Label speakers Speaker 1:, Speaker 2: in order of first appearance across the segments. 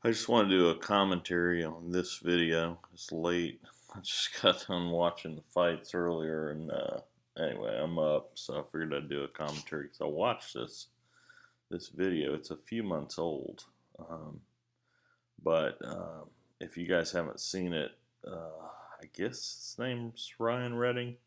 Speaker 1: I just want to do a commentary on this video. It's late. I just got done watching the fights earlier, and anyway, I'm up, so I figured I'd do a commentary because I watched this video. It's a few months old, um, but if you guys haven't seen it, I guess his name's Ryan Redding.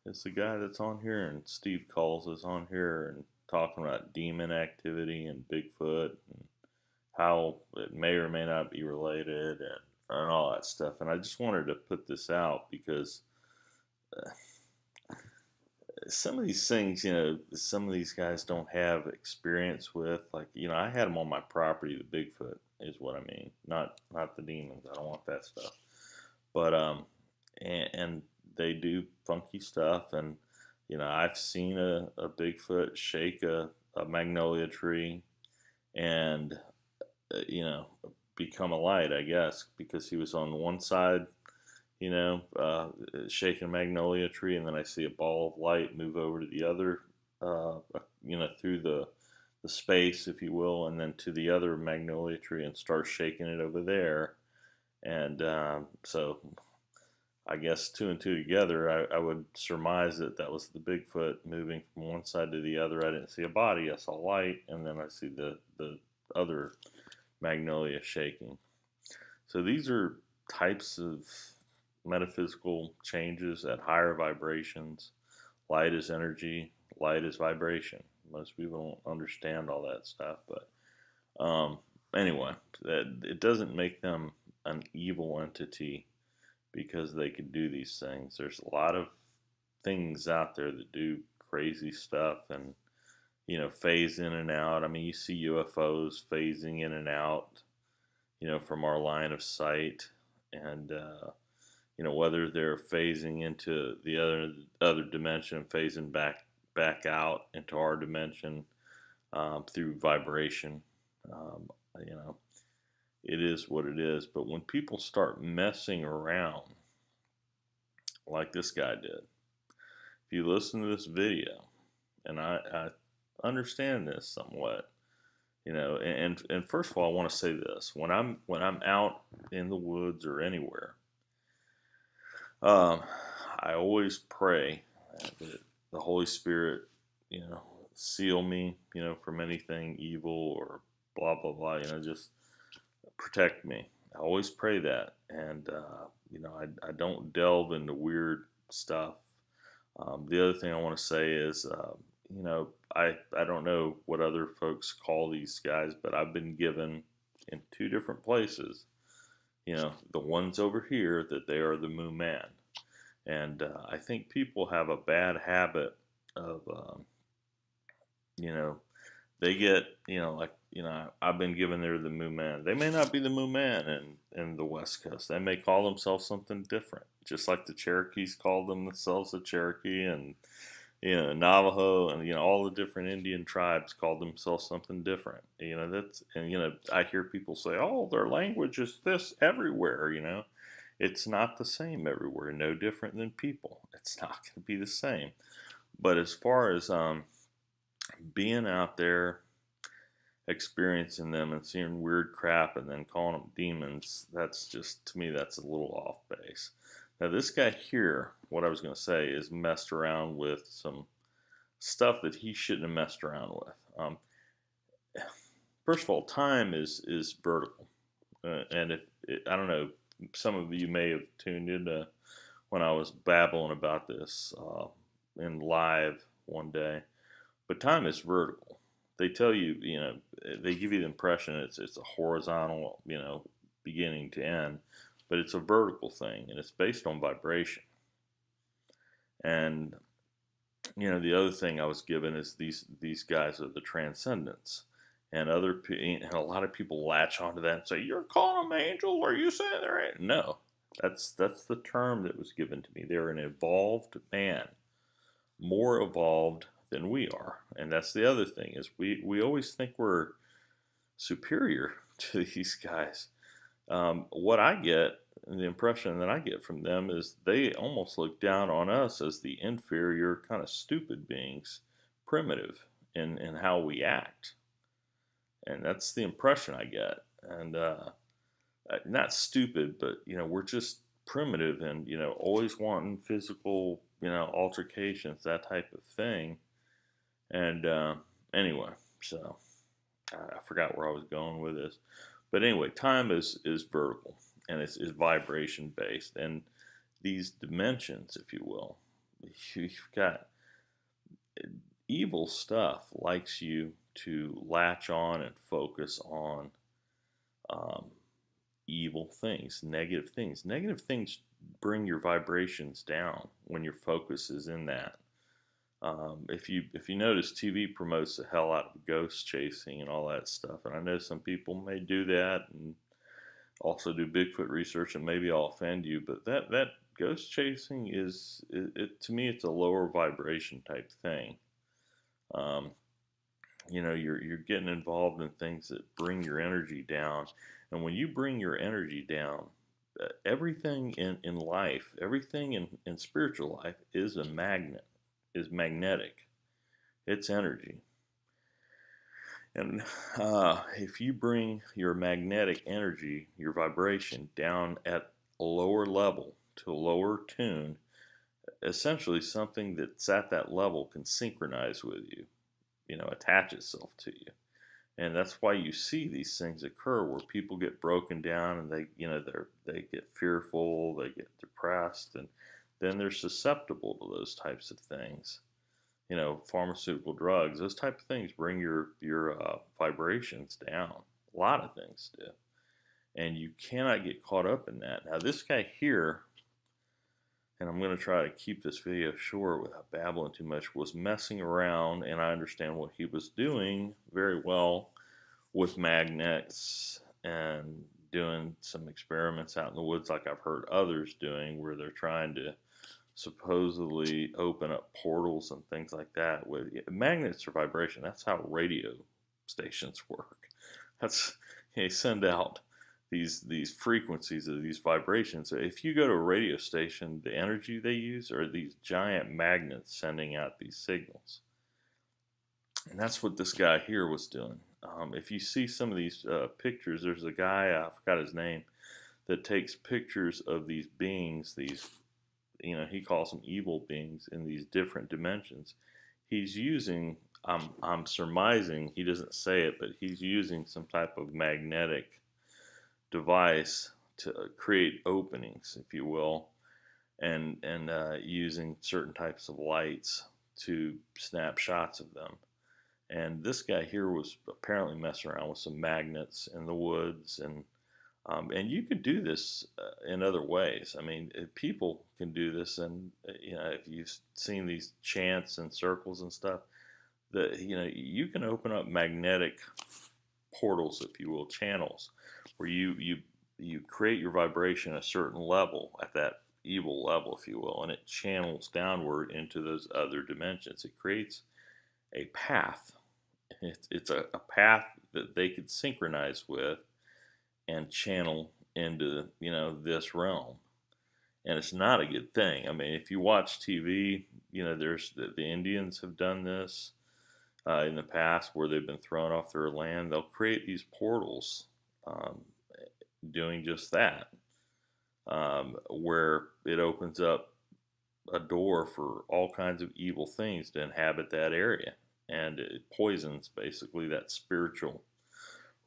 Speaker 1: It's the guy that's on here, and Steve Calls is on here and talking about demon activity and Bigfoot and how it may or may not be related and all that stuff. And I just wanted to put this out because uh, some of these things, some of these guys don't have experience with. Like, I had them on my property. The Bigfoot is what I mean, not the demons. I don't want that stuff. But and they do funky stuff, and I've seen a Bigfoot shake a magnolia tree, and you know, become a light, I guess, because he was on one side, shaking a magnolia tree, and then I see a ball of light move over to the other, through the space, if you will, and then to the other magnolia tree and start shaking it over there. And so I guess two and two together, I would surmise that that was the Bigfoot moving from one side to the other. I didn't see a body, I saw light, and then I see the other magnolia shaking. So these are types of metaphysical changes at higher vibrations. Light is energy, light is vibration. Most people don't understand all that stuff, but anyway, it doesn't make them an evil entity because they can do these things. There's a lot of things out there that do crazy stuff and phase in and out. I mean, you see UFOs phasing in and out, from our line of sight, and whether they're phasing into the other dimension, phasing back out into our dimension through vibration. Um, you know, it is what it is. But when people start messing around like this guy did, if you listen to this video, and I understand this somewhat, and first of all, I want to say this: when I'm out in the woods or anywhere, um, I always pray that the Holy Spirit, seal me, from anything evil or blah blah blah, just protect me. I always pray that, and I don't delve into weird stuff. The other thing I want to say is, I don't know what other folks call these guys, but I've been given in two different places, the ones over here that they are the Moon Man, and I think people have a bad habit of, you know, they get, I've been given they're the Moon Man. They may not be the Moon Man in the West Coast. They may call themselves something different, just like the Cherokees called themselves the Cherokee, and Navajo, and all the different Indian tribes called themselves something different. I hear people say, "Oh, their language is this everywhere." It's not the same everywhere. No different than people. It's not going to be the same. But as far as being out there, experiencing them and seeing weird crap and then calling them demons, that's just, to me, that's a little off base. Now, this guy here, what I was going to say, is messed around with some stuff that he shouldn't have messed around with. First of all, time is vertical, and if I don't know, some of you may have tuned into when I was babbling about this in live one day, but time is vertical. They tell you, they give you the impression it's a horizontal, beginning to end, but it's a vertical thing, and it's based on vibration. And the other thing I was given is these guys are the transcendents, and and a lot of people latch onto that and say, "You're calling them angels? Are you saying they're angels?" No, that's the term that was given to me. They're an evolved man, more evolved than we are, and that's the other thing is we always think we're superior to these guys. What I get, the impression that I get from them, is they almost look down on us as the inferior, kind of stupid beings, primitive in how we act. And that's the impression I get. and not stupid, but we're just primitive, and always wanting physical, altercations, that type of thing. And anyway, so I forgot where I was going with this, but anyway, time is vertical, and is vibration based, and these dimensions, if you will, you've got evil stuff likes you to latch on and focus on um, evil things, negative things. Negative things bring your vibrations down when your focus is in that. If you notice, TV promotes the hell out of ghost chasing and all that stuff, and I know some people may do that and also do Bigfoot research, and maybe I'll offend you, but that ghost chasing is to me, it's a lower vibration type thing. Um, you're getting involved in things that bring your energy down, and when you bring your energy down, everything in life, everything in spiritual life is a magnet, is magnetic. It's energy. And if you bring your magnetic energy, your vibration down at a lower level to a lower tune, essentially something that's at that level can synchronize with you, attach itself to you. And that's why you see these things occur where people get broken down, and they get fearful, they get depressed, and then they're susceptible to those types of things. Pharmaceutical drugs, those type of things bring your vibrations down. A lot of things do, and you cannot get caught up in that. Now, this guy here, and I'm going to try to keep this video short without babbling too much, was messing around, and I understand what he was doing very well with magnets and doing some experiments out in the woods, like I've heard others doing, where they're trying to supposedly open up portals and things like that. With magnets or vibration, that's how radio stations work. That's they send out these frequencies of these vibrations. So if you go to a radio station, the energy they use are these giant magnets sending out these signals, and that's what this guy here was doing. If you see some of these pictures, there's a guy, I forgot his name, that takes pictures of these beings, these, he calls them evil beings in these different dimensions. He's using, I'm surmising, he doesn't say it, but he's using some type of magnetic device to create openings, if you will, and using certain types of lights to snap shots of them. And this guy here was apparently messing around with some magnets in the woods, and you could do this in other ways. I mean, people can do this, and if you've seen these chants and circles and stuff, that you can open up magnetic portals, if you will, channels, where you create your vibration at a certain level, at that evil level, if you will, and it channels downward into those other dimensions. It creates a path. It's a path that they could synchronize with and channel into this realm, and it's not a good thing. I mean, if you watch TV, there's the Indians have done this in the past, where they've been thrown off their land. They'll create these portals, doing just that, where it opens up a door for all kinds of evil things to inhabit that area, and it poisons basically that spiritual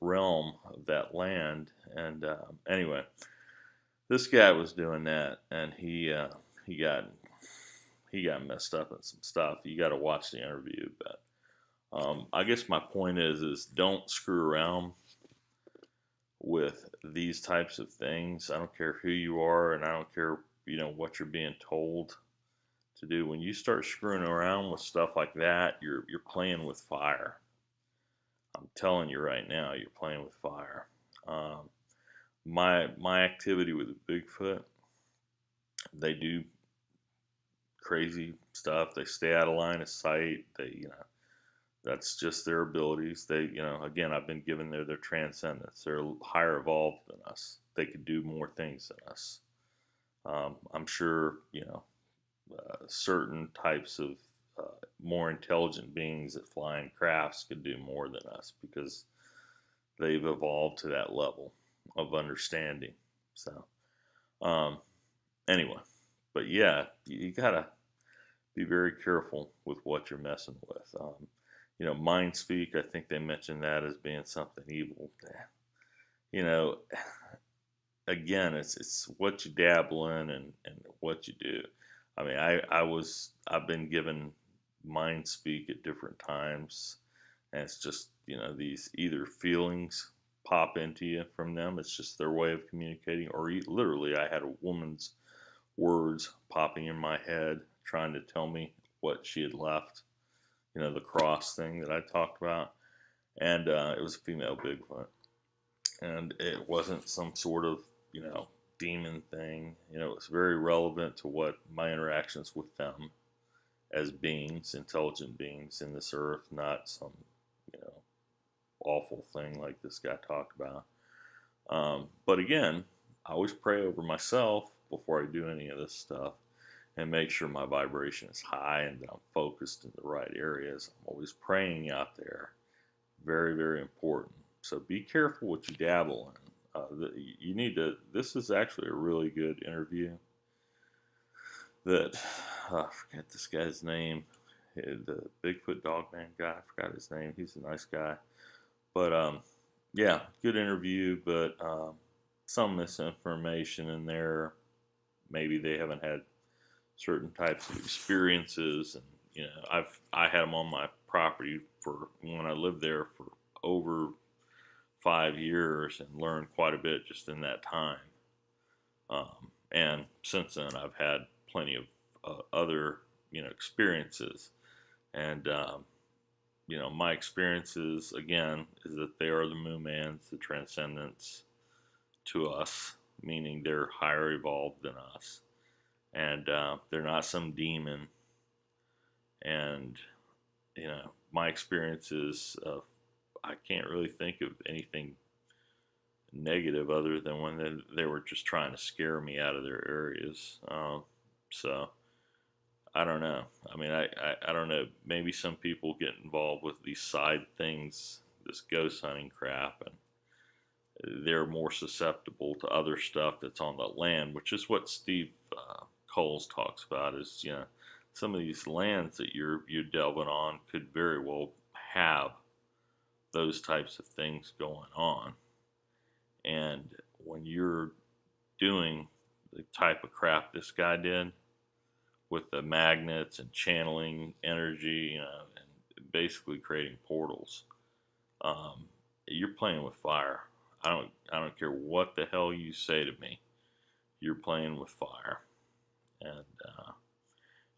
Speaker 1: realm of that land. And anyway, this guy was doing that, and he got messed up in some stuff. You got to watch the interview, but I guess my point is don't screw around with these types of things. I don't care who you are, and I don't care what you're being told to do. When you start screwing around with stuff like that, you're playing with fire. I'm telling you right now, you're playing with fire. My activity with Bigfoot, they do crazy stuff. They stay out of line of sight. They, that's just their abilities. They, again, I've been given their transcendence. They're higher evolved than us. They could do more things than us. I'm sure, certain types of more intelligent beings that fly in crafts could do more than us, because they've evolved to that level of understanding. So, anyway, but yeah, you gotta be very careful with what you're messing with. Mind speak, I think they mentioned that as being something evil. You know, again, it's what you dabble in and what you do. I mean, I've been given mind speak at different times, and it's just, these either feelings pop into you from them. It's just their way of communicating, or literally, I had a woman's words popping in my head trying to tell me what she had left. The cross thing that I talked about, and it was a female Bigfoot, and it wasn't some sort of demon thing. It was very relevant to what my interactions with them as beings, intelligent beings in this earth, not some awful thing like this guy talked about. But again, I always pray over myself before I do any of this stuff and make sure my vibration is high and that I'm focused in the right areas. I'm always praying out there. Very, very important. So be careful what you dabble in. You need to. This is actually a really good interview. That I forget this guy's name. The Bigfoot Dogman guy. I forgot his name. He's a nice guy. But yeah, good interview. But some misinformation in there. Maybe they haven't had certain types of experiences, and I had them on my property for when I lived there for over 5 years and learned quite a bit just in that time. And since then, I've had plenty of other experiences, and my experiences again is that they are the Moomans, the transcendents to us, meaning they're higher evolved than us. And they're not some demon. And my experiences, I can't really think of anything negative other than when they were just trying to scare me out of their areas. So I don't know. I mean, I don't know. Maybe some people get involved with these side things, this ghost hunting crap, and they're more susceptible to other stuff that's on the land, which is what Steve Coles talks about. Is some of these lands that you're delving on could very well have those types of things going on, and when you're doing the type of crap this guy did with the magnets and channeling energy, and basically creating portals, you're playing with fire. I don't care what the hell you say to me. You're playing with fire. And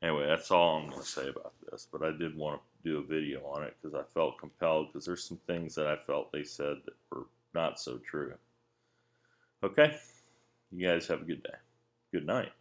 Speaker 1: anyway, that's all I'm going to say about this. But I did want to do a video on it because I felt compelled, because there's some things that I felt they said that were not so true. Okay? You guys have a good day. Good night.